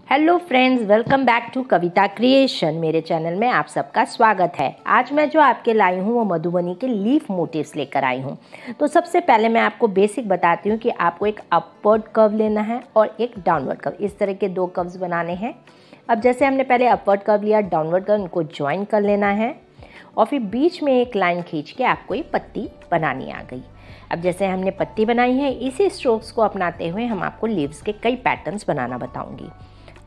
Hello friends, welcome back to Kavita creation. मेरे channel में आप सबका स्वागत है। आज मैं जो आपके लाई हूँ वो मधुबनी के लीफ मोटिव्स लेकर आई हूँ। तो सबसे पहले मैं आपको बेसिक बताती हूँ कि आपको एक अपवर्ड कर्व लेना है और एक डाउनवर्ड कर्व, इस तरह के दो कर्व्स बनाने हैं। अब जैसे हमने पहले अपवर्ड कर्व लिया, डाउनवर्ड कर्व, इनको ज्वाइन कर लेना है और फिर बीच में एक लाइन खींच के आपको ये पत्ती बनानी आ गई। अब जैसे हमने पत्ती बनाई है, इसी स्ट्रोक्स को अपनाते हुए हम आपको लीव्स के कई पैटर्न्स बनाना बताऊंगी।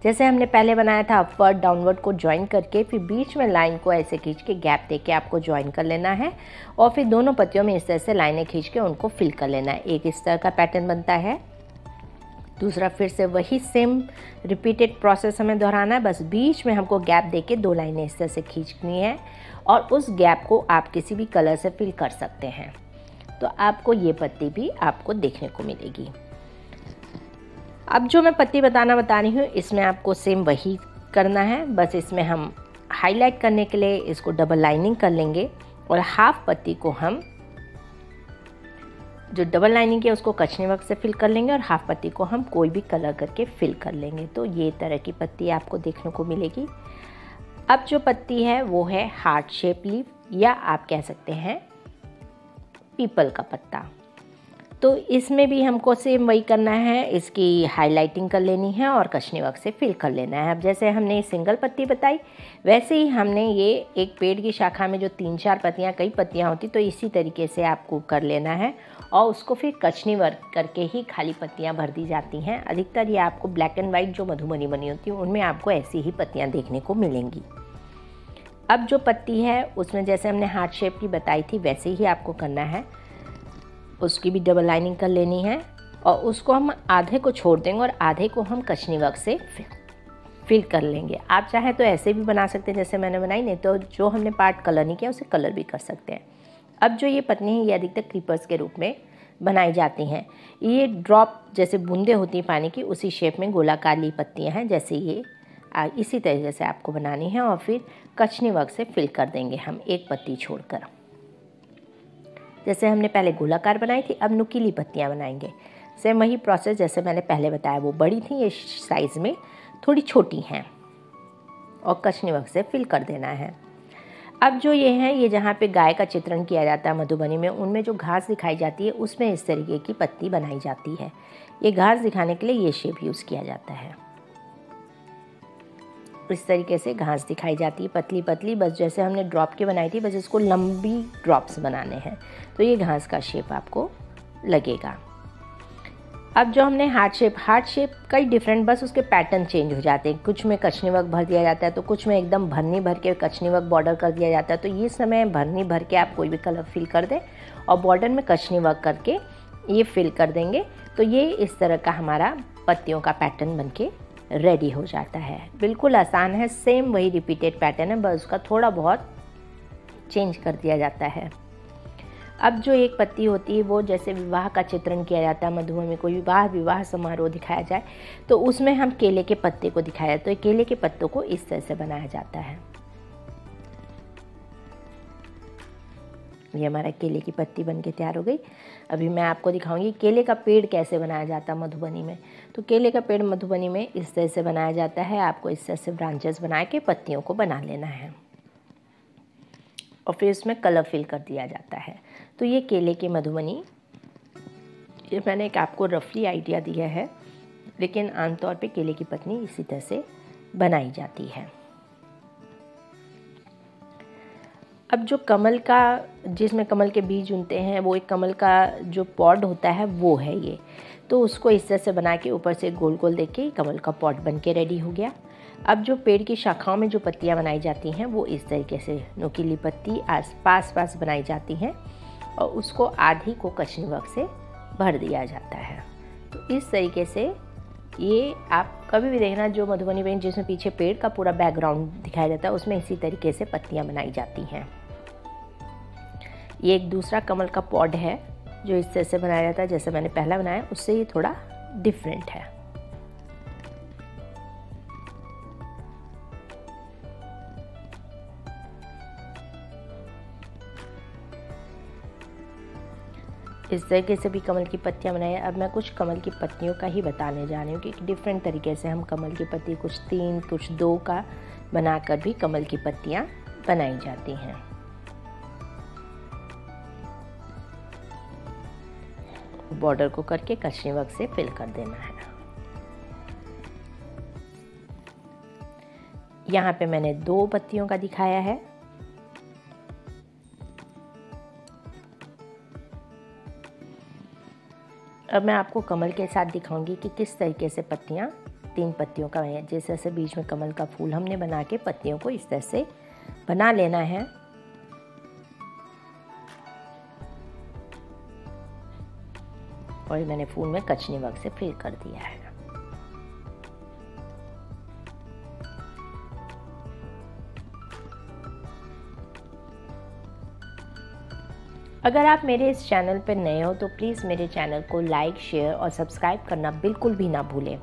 जैसे हमने पहले बनाया था अपवर्ड डाउनवर्ड को ज्वाइन करके, फिर बीच में लाइन को ऐसे खींच के गैप दे के आपको ज्वाइन कर लेना है और फिर दोनों पत्तियों में इस तरह से लाइनें खींच के उनको फिल कर लेना है। एक इस तरह का पैटर्न बनता है, दूसरा फिर से वही सेम रिपीटेड प्रोसेस हमें दोहराना है। बस बीच में हमको गैप दे के दो लाइनें इस तरह से खींचनी है और उस गैप को आप किसी भी कलर से फिल कर सकते हैं। तो आपको ये पत्ती भी आपको देखने को मिलेगी। अब जो मैं पत्ती बता रही हूँ, इसमें आपको सेम वही करना है। बस इसमें हम हाईलाइट करने के लिए इसको डबल लाइनिंग कर लेंगे और हाफ पत्ती को हम जो डबल लाइनिंग है उसको कचने वर्क से फिल कर लेंगे और हाफ पत्ती को हम कोई भी कलर करके फिल कर लेंगे। तो ये तरह की पत्ती आपको देखने को मिलेगी। अब जो पत्ती है वो है हार्ट शेप लीफ, या आप कह सकते हैं पीपल का पत्ता। तो इसमें भी हमको सेम वही करना है, इसकी हाइलाइटिंग कर लेनी है और कचने वर्क से फिल कर लेना है। अब जैसे हमने सिंगल पत्ती बताई, वैसे ही हमने ये एक पेड़ की शाखा में जो 3-4 पत्तियाँ, कई पत्तियाँ होती, तो इसी तरीके से आपको कर लेना है और उसको फिर कचनी वर्क करके ही खाली पत्तियाँ भर दी जाती हैं। अधिकतर ये आपको ब्लैक एंड वाइट जो मधुबनी बनी होती है उनमें आपको ऐसी ही पत्तियाँ देखने को मिलेंगी। अब जो पत्ती है उसमें जैसे हमने हार्ट शेप की बताई थी वैसे ही आपको करना है, उसकी भी डबल लाइनिंग कर लेनी है और उसको हम आधे को छोड़ देंगे और आधे को हम कचनी वर्क से फिल कर लेंगे। आप चाहे तो ऐसे भी बना सकते हैं जैसे मैंने बनाई, नहीं तो जो हमने पार्ट कलर नहीं किया उसे कलर भी कर सकते हैं। अब जो ये पत्नी है ये अधिकतर क्रीपर्स के रूप में बनाई जाती हैं। ये ड्रॉप जैसे बूंदे होती हैं पानी की, उसी शेप में गोलाकार पत्तियाँ हैं। जैसे ये इसी तरीके से आपको बनानी है और फिर कचनी वर्क से फिल कर देंगे हम एक पत्ती छोड़कर। जैसे हमने पहले गोलाकार बनाई थी, अब नुकीली पत्तियाँ बनाएंगे। सेम वही प्रोसेस जैसे मैंने पहले बताया, वो बड़ी थी, ये साइज़ में थोड़ी छोटी हैं और कचनी वर्क से फिल कर देना है। अब जो ये है, ये जहाँ पे गाय का चित्रण किया जाता है मधुबनी में, उनमें जो घास दिखाई जाती है उसमें इस तरीके की पत्ती बनाई जाती है। ये घास दिखाने के लिए ये शेप यूज़ किया जाता है। इस तरीके से घास दिखाई जाती है पतली पतली, बस जैसे हमने ड्रॉप की बनाई थी, बस इसको लंबी ड्रॉप्स बनाने हैं। तो ये घास का शेप आपको लगेगा। अब जो हमने हार्ट शेप कई डिफरेंट, बस उसके पैटर्न चेंज हो जाते हैं। कुछ में कचनी वर्क भर दिया जाता है, तो कुछ में एकदम भरनी भर के कचनी वर्क बॉर्डर कर दिया जाता है। तो ये समय भरनी भर के आप कोई भी कलर फिल कर दें और बॉर्डर में कचनी वर्क करके ये फिल कर देंगे। तो ये इस तरह का हमारा पत्तियों का पैटर्न बन के रेडी हो जाता है। बिल्कुल आसान है, सेम वही रिपीटेड पैटर्न है, बस उसका थोड़ा बहुत चेंज कर दिया जाता है। अब जो एक पत्ती होती है वो जैसे विवाह का चित्रण किया जाता है मधुबनी में, कोई विवाह समारोह दिखाया जाए तो उसमें हम केले के पत्ते को दिखाया जाता है। तो केले के पत्तों को इस तरह से बनाया जाता है। ये हमारा केले की पत्ती बन के तैयार हो गई। अभी मैं आपको दिखाऊंगी केले का पेड़ कैसे बनाया जाता है मधुबनी में। तो केले का पेड़ मधुबनी में इस तरह से बनाया जाता है। आपको इस तरह से ब्रांचेस बना के पत्तियों को बना लेना है और फिर इसमें कलर फिल कर दिया जाता है। तो ये केले की मधुबनी, ये मैंने एक आपको रफली आइडिया दिया है, लेकिन आमतौर पे केले की पत्नी इसी तरह से बनाई जाती है। अब जो कमल का, जिसमें कमल के बीज उगते हैं, वो एक कमल का जो पॉड होता है वो है ये। तो उसको इस तरह से बना के ऊपर से गोल गोल देके कमल का पॉड बन के रेडी हो गया। अब जो पेड़ की शाखाओं में जो पत्तियां बनाई जाती हैं वो इस तरीके से नुकीली पत्ती पास बनाई जाती हैं और उसको आधी को कचनी वर्क से भर दिया जाता है। तो इस तरीके से ये आप कभी भी देखना, जो मधुबनी पेंट जिसमें पीछे पेड़ का पूरा बैकग्राउंड दिखाया जाता है उसमें इसी तरीके से पत्तियां बनाई जाती हैं। ये एक दूसरा कमल का पॉड है जो इस तरह से बनाया जाता है, जैसे मैंने पहला बनाया उससे ये थोड़ा डिफरेंट है। इस तरीके से भी कमल की पत्तियाँ बनाई। अब मैं कुछ कमल की पत्तियों का ही बताने जा रही हूँ कि डिफरेंट तरीके से हम कमल की पत्ती कुछ 3 कुछ 2 का बनाकर भी कमल की पत्तियाँ बनाई जाती हैं। बॉर्डर को करके कचनी वर्क से फिल कर देना है। यहाँ पे मैंने 2 पत्तियों का दिखाया है। अब मैं आपको कमल के साथ दिखाऊंगी कि किस तरीके से पत्तियाँ 3 पत्तियों का है। जैसे जैसे बीच में कमल का फूल हमने बना के पत्तियों को इस तरह से बना लेना है। और मैंने फूल में कचनी वर्क से फिल कर दिया है। अगर आप मेरे इस चैनल पर नए हो तो प्लीज़ मेरे चैनल को लाइक, शेयर और सब्सक्राइब करना बिल्कुल भी ना भूलें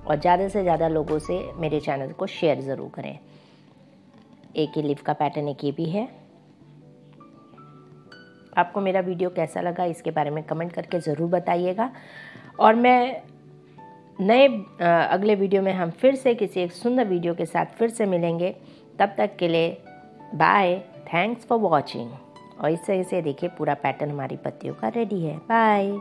और ज़्यादा से ज़्यादा लोगों से मेरे चैनल को शेयर ज़रूर करें। एक ही लीफ का पैटर्न एक ये भी है। आपको मेरा वीडियो कैसा लगा इसके बारे में कमेंट करके ज़रूर बताइएगा। और मैं अगले वीडियो में हम फिर से किसी एक सुंदर वीडियो के साथ फिर से मिलेंगे। तब तक के लिए बाय, थैंक्स फॉर वॉचिंग। और इस तरह से देखिए पूरा पैटर्न हमारी पत्तियों का रेडी है। बाय।